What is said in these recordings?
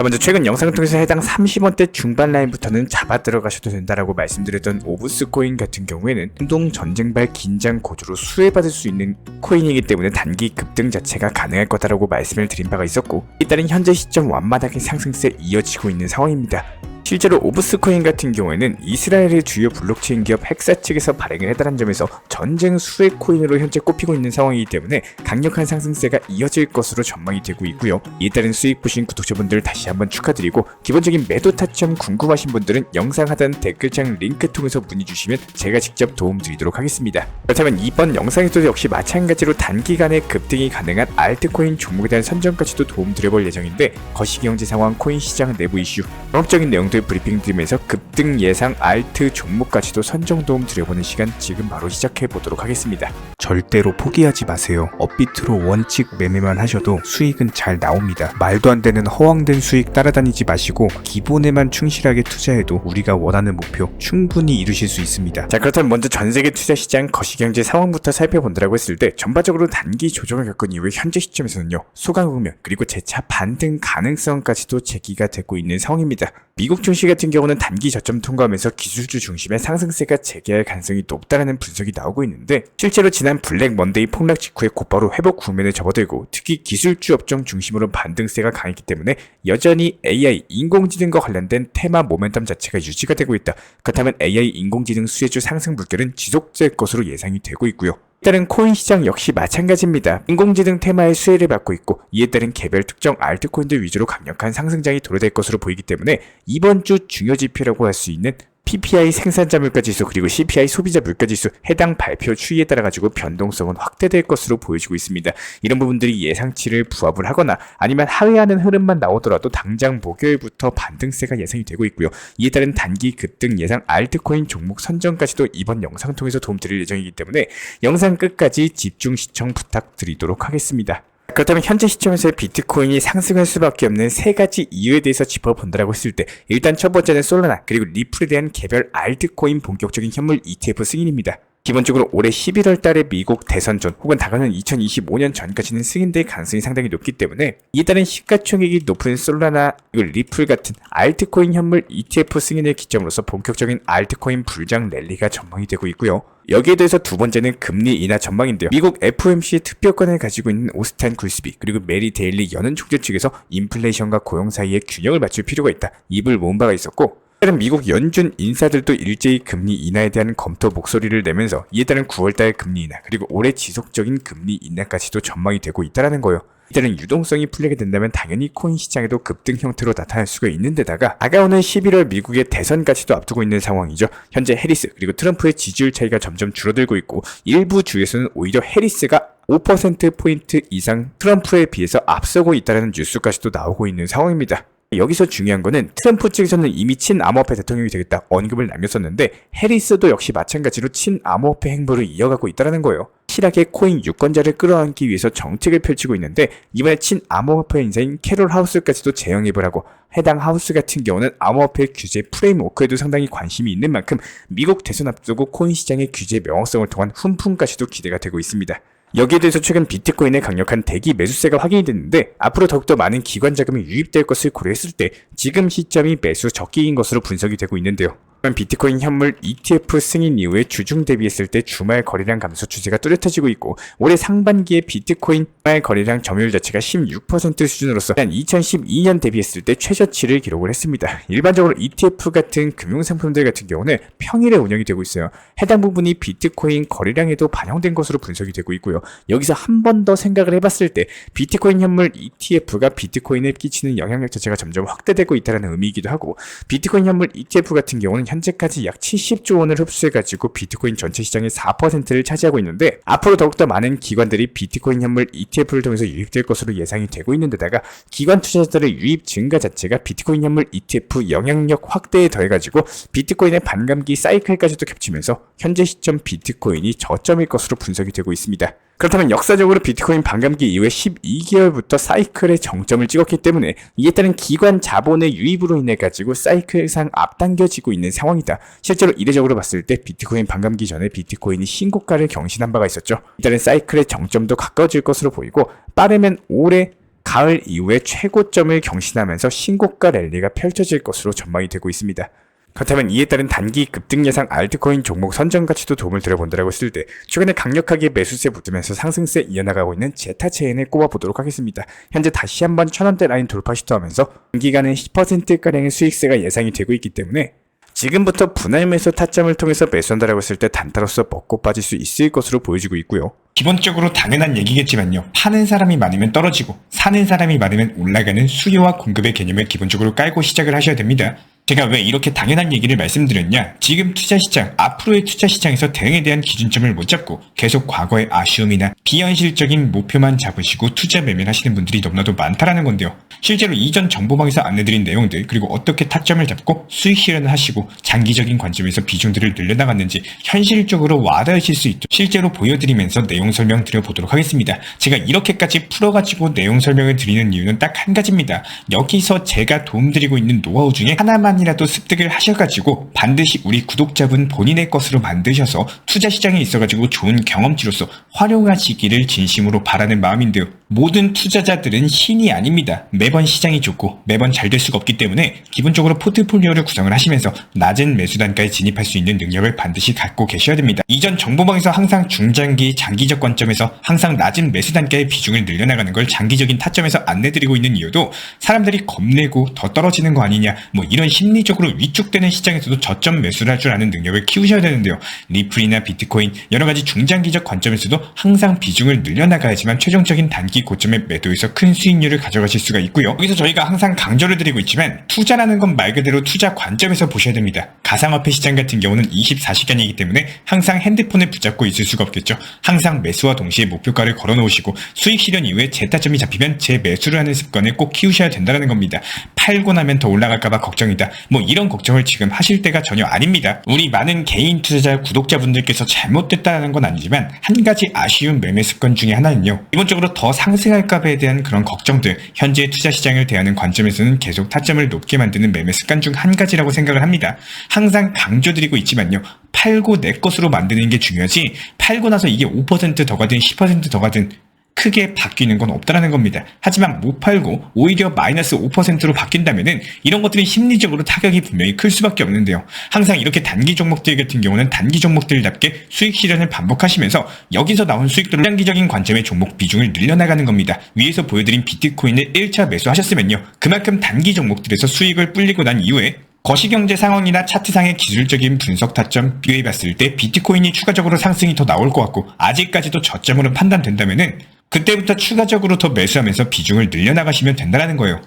먼저 최근 영상을 통해서 해당 30원대 중반 라인부터는 잡아 들어가셔도 된다라고 말씀드렸던 오브스 코인 같은 경우에는 운동 전쟁발 긴장 고조로 수혜받을 수 있는 코인이기 때문에 단기 급등 자체가 가능할 거다라고 말씀을 드린 바가 있었고, 이에 따른 현재 시점 완마당의 상승세 이어지고 있는 상황입니다. 실제로 오브스 코인 같은 경우에는 이스라엘의 주요 블록체인 기업 헥사 측에서 발행을 해달라는 점에서 전쟁 수혜 코인으로 현재 꼽히고 있는 상황이기 때문에 강력한 상승세가 이어질 것으로 전망이 되고 있고요. 이에 따른 수익 보신 구독자분들 다시 한번 축하드리고, 기본적인 매도 타점 궁금하신 분들은 영상 하단 댓글창 링크 통해서 문의 주시면 제가 직접 도움드리도록 하겠습니다. 그렇다면 이번 영상에서도 역시 마찬가지로 단기간에 급등이 가능한 알트코인 종목에 대한 선정까지도 도움드려볼 예정인데, 거시기경제 상황, 코인 시장 내부 이슈, 영업적인 내용들 브리핑 드리면서 급등 예상 알트 종목까지도 선정 도움 드려보는 시간 지금 바로 시작해 보도록 하겠습니다. 절대로 포기하지 마세요. 업비트로 원칙 매매만 하셔도 수익은 잘 나옵니다. 말도 안 되는 허황된 수익 따라다니지 마시고 기본에만 충실하게 투자해도 우리가 원하는 목표 충분히 이루실 수 있습니다. 자, 그렇다면 먼저 전세계 투자 시장 거시경제 상황부터 살펴본다고 했을 때, 전반적으로 단기 조정을 겪은 이후에 현재 시점에서는요, 소강 국면 그리고 재차 반등 가능성까지도 제기가 되고 있는 상황입니다. 미국 증시 같은 경우는 단기 저점 통과하면서 기술주 중심의 상승세가 재개할 가능성이 높다라는 분석이 나오고 있는데, 실제로 지난 블랙 먼데이 폭락 직후에 곧바로 회복 국면에 접어들고 특히 기술주 업종 중심으로 반등세가 강했기 때문에 여전히 AI 인공지능과 관련된 테마 모멘텀 자체가 유지가 되고 있다. 그렇다면 AI 인공지능 수혜주 상승 물결은 지속될 것으로 예상이 되고 있고요. 다른 코인 시장 역시 마찬가지입니다. 인공지능 테마의 수혜를 받고 있고, 이에 따른 개별 특정 알트코인들 위주로 강력한 상승장이 도래될 것으로 보이기 때문에 이번 주 중요 지표라고 할 수 있는 PPI 생산자 물가지수 그리고 CPI 소비자 물가지수 해당 발표 추이에 따라 가지고 변동성은 확대될 것으로 보여지고 있습니다. 이런 부분들이 예상치를 부합을 하거나 아니면 하회하는 흐름만 나오더라도 당장 목요일부터 반등세가 예상이 되고 있고요. 이에 따른 단기 급등 예상 알트코인 종목 선정까지도 이번 영상 통해서 도움드릴 예정이기 때문에 영상 끝까지 집중 시청 부탁드리도록 하겠습니다. 그렇다면 현재 시점에서 비트코인이 상승할 수밖에 없는 세 가지 이유에 대해서 짚어본다고 했을 때, 일단 첫 번째는 솔라나 그리고 리플에 대한 개별 알트코인 본격적인 현물 ETF 승인입니다. 기본적으로 올해 11월 달에 미국 대선 전 혹은 다가오는 2025년 전까지는 승인될 가능성이 상당히 높기 때문에 이에 따른 시가총액이 높은 솔라나 그리고 리플 같은 알트코인 현물 ETF 승인을 기점으로서 본격적인 알트코인 불장 랠리가 전망이 되고 있고요. 여기에 대해서 두 번째는 금리 인하 전망인데요. 미국 FOMC의 특별권을 가지고 있는 오스탄 굴스비 그리고 메리 데일리 연은 총재 측에서 인플레이션과 고용 사이에 균형을 맞출 필요가 있다, 입을 모은 바가 있었고, 다른 미국 연준 인사들도 일제히 금리 인하에 대한 검토 목소리를 내면서 이에 따른 9월달 금리 인하 그리고 올해 지속적인 금리 인하까지도 전망이 되고 있다는 거예요. 이때는 유동성이 풀리게 된다면 당연히 코인 시장에도 급등 형태로 나타날 수가 있는데다가 다가오는 11월 미국의 대선까지도 앞두고 있는 상황이죠. 현재 해리스 그리고 트럼프의 지지율 차이가 점점 줄어들고 있고, 일부 주에서는 오히려 해리스가 5%포인트 이상 트럼프에 비해서 앞서고 있다는 뉴스까지도 나오고 있는 상황입니다. 여기서 중요한 거는 트럼프 측에서는 이미 친암호화폐 대통령이 되겠다 언급을 남겼었는데, 해리스도 역시 마찬가지로 친암호화폐 행보를 이어가고 있다는 거예요. 실하게 코인 유권자를 끌어안기 위해서 정책을 펼치고 있는데, 이번에 친암호화폐 인사인 캐롤 하우스까지도 재영입을 하고, 해당 하우스 같은 경우는 암호화폐 규제 프레임워크에도 상당히 관심이 있는 만큼 미국 대선 앞두고 코인 시장의 규제 명확성을 통한 훈풍까지도 기대가 되고 있습니다. 여기에 대해서 최근 비트코인의 강력한 대기 매수세가 확인이 됐는데, 앞으로 더욱더 많은 기관 자금이 유입될 것을 고려했을 때 지금 시점이 매수 적기인 것으로 분석이 되고 있는데요. 비트코인 현물 ETF 승인 이후에 주중 대비했을 때 주말 거래량 감소 추세가 뚜렷해지고 있고, 올해 상반기에 비트코인 주말 거래량 점유율 자체가 16% 수준으로서 2012년 대비했을 때 최저치를 기록을 했습니다. 일반적으로 ETF 같은 금융상품들 같은 경우는 평일에 운영이 되고 있어요. 해당 부분이 비트코인 거래량에도 반영된 것으로 분석이 되고 있고요. 여기서 한 번 더 생각을 해봤을 때 비트코인 현물 ETF가 비트코인에 끼치는 영향력 자체가 점점 확대되고 있다는 의미이기도 하고, 비트코인 현물 ETF 같은 경우는 현재까지 약 70조 원을 흡수해가지고 비트코인 전체 시장의 4%를 차지하고 있는데, 앞으로 더욱더 많은 기관들이 비트코인 현물 ETF를 통해서 유입될 것으로 예상이 되고 있는데다가 기관 투자자들의 유입 증가 자체가 비트코인 현물 ETF 영향력 확대에 더해가지고 비트코인의 반감기 사이클까지도 겹치면서 현재 시점 비트코인이 저점일 것으로 분석이 되고 있습니다. 그렇다면 역사적으로 비트코인 반감기 이후에 12개월부터 사이클의 정점을 찍었기 때문에 이에 따른 기관 자본의 유입으로 인해 가지고 사이클상 앞당겨지고 있는 상황이다. 실제로 이례적으로 봤을 때 비트코인 반감기 전에 비트코인이 신고가를 경신한 바가 있었죠. 이에 따른 사이클의 정점도 가까워질 것으로 보이고, 빠르면 올해 가을 이후에 최고점을 경신하면서 신고가 랠리가 펼쳐질 것으로 전망이 되고 있습니다. 그렇다면 이에 따른 단기 급등 예상 알트코인 종목 선정 가치도 도움을 들어본다라고 했을 때 최근에 강력하게 매수세 붙으면서 상승세 이어나가고 있는 제타체인을 꼽아보도록 하겠습니다. 현재 다시 한번 1000원대 라인 돌파 시도하면서 단기간에 10%가량의 수익세가 예상이 되고 있기 때문에 지금부터 분할 매수 타점을 통해서 매수한다라고 했을 때 단타로서 먹고 빠질 수 있을 것으로 보여지고 있고요. 기본적으로 당연한 얘기겠지만요. 파는 사람이 많으면 떨어지고 사는 사람이 많으면 올라가는 수요와 공급의 개념을 기본적으로 깔고 시작을 하셔야 됩니다. 제가 왜 이렇게 당연한 얘기를 말씀드렸냐? 지금 투자시장, 앞으로의 투자시장에서 대응에 대한 기준점을 못 잡고 계속 과거의 아쉬움이나 비현실적인 목표만 잡으시고 투자 매매를 하시는 분들이 너무나도 많다라는 건데요. 실제로 이전 정보방에서 안내드린 내용들, 그리고 어떻게 타점을 잡고 수익 실현을 하시고 장기적인 관점에서 비중들을 늘려나갔는지 현실적으로 와닿으실 수 있도록 실제로 보여드리면서 내용 설명 드려보도록 하겠습니다. 제가 이렇게까지 풀어가지고 내용 설명을 드리는 이유는 딱 한 가지입니다. 여기서 제가 도움드리고 있는 노하우 중에 하나만이라도 습득을 하셔가지고 반드시 우리 구독자분 본인의 것으로 만드셔서 투자시장에 있어가지고 좋은 경험치로서 활용하시기를 진심으로 바라는 마음인데요. 모든 투자자들은 신이 아닙니다. 매번 시장이 좋고 매번 잘 될 수가 없기 때문에 기본적으로 포트폴리오를 구성을 하시면서 낮은 매수 단가에 진입할 수 있는 능력을 반드시 갖고 계셔야 됩니다. 이전 정보방에서 항상 중장기, 장기적 관점에서 항상 낮은 매수 단가의 비중을 늘려나가는 걸 장기적인 타점에서 안내드리고 있는 이유도 사람들이 겁내고 더 떨어지는 거 아니냐, 뭐 이런 심리적으로 위축되는 시장에서도 저점 매수를 할 줄 아는 능력을 키우셔야 되는데요. 리플이나 비트코인, 여러가지 중장기적 관점에서도 항상 비중을 늘려나가야지만 최종적인 단기 고점의 매도에서 큰 수익률을 가져가실 수가 있고요. 여기서 저희가 항상 강조를 드리고 있지만 투자라는 건 말 그대로 투자 관점에서 보셔야 됩니다. 가상화폐 시장 같은 경우는 24시간이기 때문에 항상 핸드폰을 붙잡고 있을 수가 없겠죠. 항상 매수와 동시에 목표가를 걸어놓으시고 수익 실현 이후에 재타점이 잡히면 재매수를 하는 습관을 꼭 키우셔야 된다는 겁니다. 팔고 나면 더 올라갈까봐 걱정이다, 뭐 이런 걱정을 지금 하실 때가 전혀 아닙니다. 우리 많은 개인 투자자 구독자분들께서 잘못됐다는 건 아니지만 한 가지 아쉬운 매매 습관 중에 하나는요, 기본적으로 더 상승할까봐에 대한 그런 걱정들, 현재 투자 시장을 대하는 관점에서는 계속 타점을 높게 만드는 매매 습관 중 한 가지라고 생각을 합니다. 항상 강조드리고 있지만요, 팔고 내 것으로 만드는 게 중요하지 팔고 나서 이게 5% 더 가든 10% 더 가든 크게 바뀌는 건 없다라는 겁니다. 하지만 못 팔고 오히려 마이너스 5%로 바뀐다면은 이런 것들이 심리적으로 타격이 분명히 클 수밖에 없는데요. 항상 이렇게 단기 종목들 같은 경우는 단기 종목들답게 수익 실현을 반복하시면서 여기서 나온 수익들을 장기적인 관점의 종목 비중을 늘려나가는 겁니다. 위에서 보여드린 비트코인을 1차 매수하셨으면요, 그만큼 단기 종목들에서 수익을 불리고 난 이후에 거시경제 상황이나 차트상의 기술적인 분석 타점 비교해봤을 때 비트코인이 추가적으로 상승이 더 나올 것 같고 아직까지도 저점으로 판단된다면은 그때부터 추가적으로 더 매수하면서 비중을 늘려나가시면 된다는 거예요.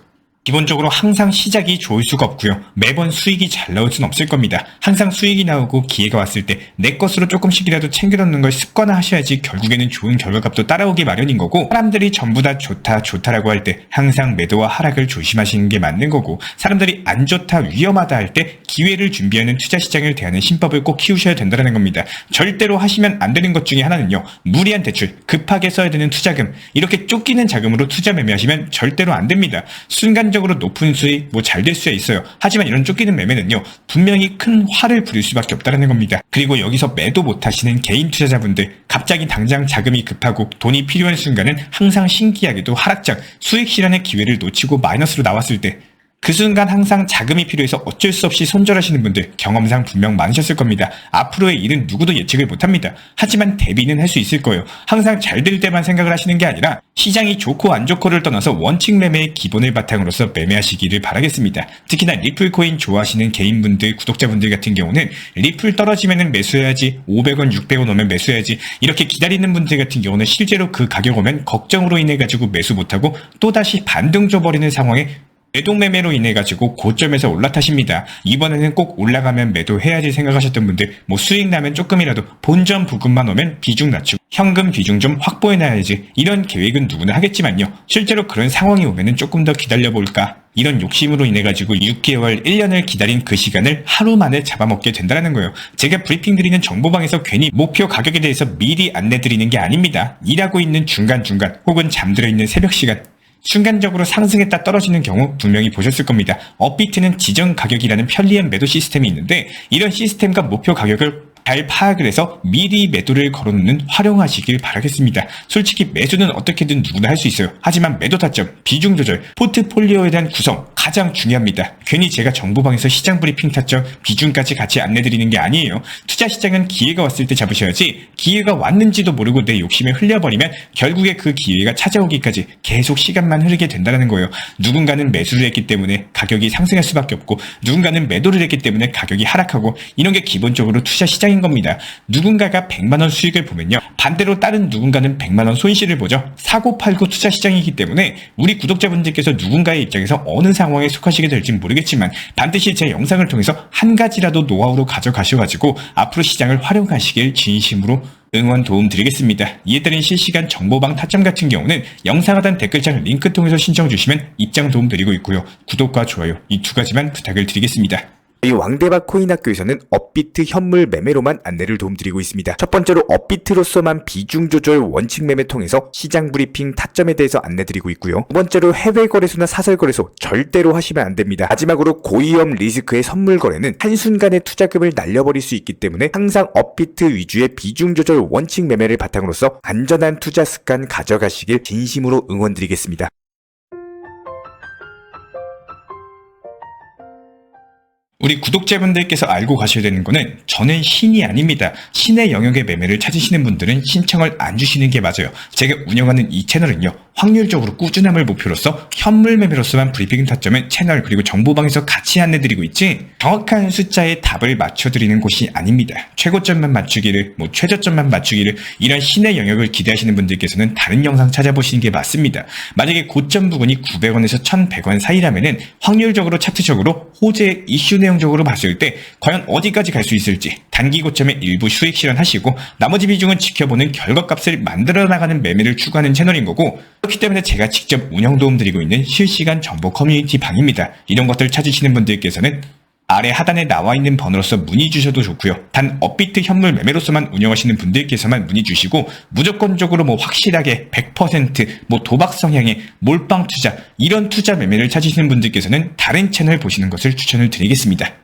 기본적으로 항상 시작이 좋을 수가 없고요. 매번 수익이 잘 나올 수는 없을 겁니다. 항상 수익이 나오고 기회가 왔을 때 내 것으로 조금씩이라도 챙겨놓는 걸 습관화하셔야지 결국에는 좋은 결과값도 따라오기 마련인 거고, 사람들이 전부 다 좋다라고 할 때 항상 매도와 하락을 조심하시는 게 맞는 거고, 사람들이 안 좋다, 위험하다 할 때 기회를 준비하는 투자시장을 대하는 신법을 꼭 키우셔야 된다는 겁니다. 절대로 하시면 안 되는 것 중에 하나는요, 무리한 대출, 급하게 써야 되는 투자금, 이렇게 쫓기는 자금으로 투자 매매하시면 절대로 안 됩니다. 순간적으로 높은 수익, 뭐 잘 될 수야 있어요. 하지만 이런 쫓기는 매매는요, 분명히 큰 화를 부릴 수밖에 없다는 겁니다. 그리고 여기서 매도 못하시는 개인 투자자분들, 갑자기 당장 자금이 급하고 돈이 필요한 순간은 항상 신기하게도 하락장, 수익 실현의 기회를 놓치고 마이너스로 나왔을 때 그 순간 항상 자금이 필요해서 어쩔 수 없이 손절하시는 분들 경험상 분명 많으셨을 겁니다. 앞으로의 일은 누구도 예측을 못합니다. 하지만 대비는 할 수 있을 거예요. 항상 잘 될 때만 생각을 하시는 게 아니라 시장이 좋고 안 좋고를 떠나서 원칙 매매의 기본을 바탕으로서 매매하시기를 바라겠습니다. 특히나 리플코인 좋아하시는 개인분들, 구독자분들 같은 경우는 리플 떨어지면 매수해야지, 500원, 600원 오면 매수해야지, 이렇게 기다리는 분들 같은 경우는 실제로 그 가격 오면 걱정으로 인해 가지고 매수 못하고 또다시 반등 줘버리는 상황에 매도매매로 인해 가지고 고점에서 올라타십니다. 이번에는 꼭 올라가면 매도해야지 생각하셨던 분들, 뭐 수익 나면 조금이라도 본전 부금만 오면 비중 낮추고 현금 비중 좀 확보해놔야지, 이런 계획은 누구나 하겠지만요, 실제로 그런 상황이 오면은 조금 더 기다려볼까, 이런 욕심으로 인해 가지고 6개월, 1년을 기다린 그 시간을 하루 만에 잡아먹게 된다는 거예요. 제가 브리핑 드리는 정보방에서 괜히 목표 가격에 대해서 미리 안내 드리는 게 아닙니다. 일하고 있는 중간중간 혹은 잠들어 있는 새벽 시간, 순간적으로 상승했다 떨어지는 경우 분명히 보셨을 겁니다. 업비트는 지정 가격이라는 편리한 매도 시스템이 있는데 이런 시스템과 목표 가격을 잘 파악을 해서 미리 매도를 걸어놓는 활용하시길 바라겠습니다. 솔직히 매수는 어떻게든 누구나 할 수 있어요. 하지만 매도 타점, 비중 조절, 포트폴리오에 대한 구성 가장 중요합니다. 괜히 제가 정보방에서 시장 브리핑 타점, 비중까지 같이 안내드리는 게 아니에요. 투자 시장은 기회가 왔을 때 잡으셔야지 기회가 왔는지도 모르고 내 욕심에 흘려버리면 결국에 그 기회가 찾아오기까지 계속 시간만 흐르게 된다는 거예요. 누군가는 매수를 했기 때문에 가격이 상승할 수밖에 없고 누군가는 매도를 했기 때문에 가격이 하락하고 이런 게 기본적으로 투자 시장인 겁니다. 누군가가 100만원 수익을 보면요. 반대로 다른 누군가는 100만원 손실을 보죠. 사고 팔고 투자 시장이기 때문에 우리 구독자분들께서 누군가의 입장에서 어느 상황에 속하시게 될지 모르겠지만 반드시 제 영상을 통해서 한 가지라도 노하우로 가져가셔가지고 앞으로 시장을 활용하시길 진심으로 응원 도움 드리겠습니다. 이에 따른 실시간 정보방 타점 같은 경우는 영상 하단 댓글창 링크 통해서 신청 주시면 입장 도움 드리고 있고요. 구독과 좋아요 이 두 가지만 부탁을 드리겠습니다. 이 왕대박 코인학교에서는 업비트 현물 매매로만 안내를 도움드리고 있습니다. 첫 번째로 업비트로서만 비중 조절 원칙 매매 통해서 시장 브리핑 타점에 대해서 안내드리고 있고요. 두 번째로 해외 거래소나 사설 거래소 절대로 하시면 안 됩니다. 마지막으로 고위험 리스크의 선물 거래는 한순간에 투자금을 날려버릴 수 있기 때문에 항상 업비트 위주의 비중 조절 원칙 매매를 바탕으로서 안전한 투자 습관 가져가시길 진심으로 응원드리겠습니다. 우리 구독자분들께서 알고 가셔야 되는 거는 저는 신이 아닙니다. 신의 영역의 매매를 찾으시는 분들은 신청을 안 주시는 게 맞아요. 제가 운영하는 이 채널은요. 확률적으로 꾸준함을 목표로서 현물 매매로서만 브리핑 타점은 채널 그리고 정보방에서 같이 안내드리고 있지 정확한 숫자의 답을 맞춰드리는 곳이 아닙니다. 최고점만 맞추기를 최저점만 맞추기를 이런 신의 영역을 기대하시는 분들께서는 다른 영상 찾아보시는 게 맞습니다. 만약에 고점 부근이 900원에서 1100원 사이라면은 확률적으로 차트적으로 호재 이슈 내용적으로 봤을 때 과연 어디까지 갈 수 있을지 단기 고점에 일부 수익 실현하시고 나머지 비중은 지켜보는 결과값을 만들어 나가는 매매를 추구하는 채널인 거고 그렇기 때문에 제가 직접 운영 도움 드리고 있는 실시간 정보 커뮤니티 방입니다. 이런 것들 찾으시는 분들께서는 아래 하단에 나와 있는 번호로서 문의 주셔도 좋고요. 단 업비트 현물 매매로서만 운영하시는 분들께서만 문의 주시고 무조건적으로 확실하게 100% 도박 성향의 몰빵 투자 이런 투자 매매를 찾으시는 분들께서는 다른 채널 보시는 것을 추천을 드리겠습니다.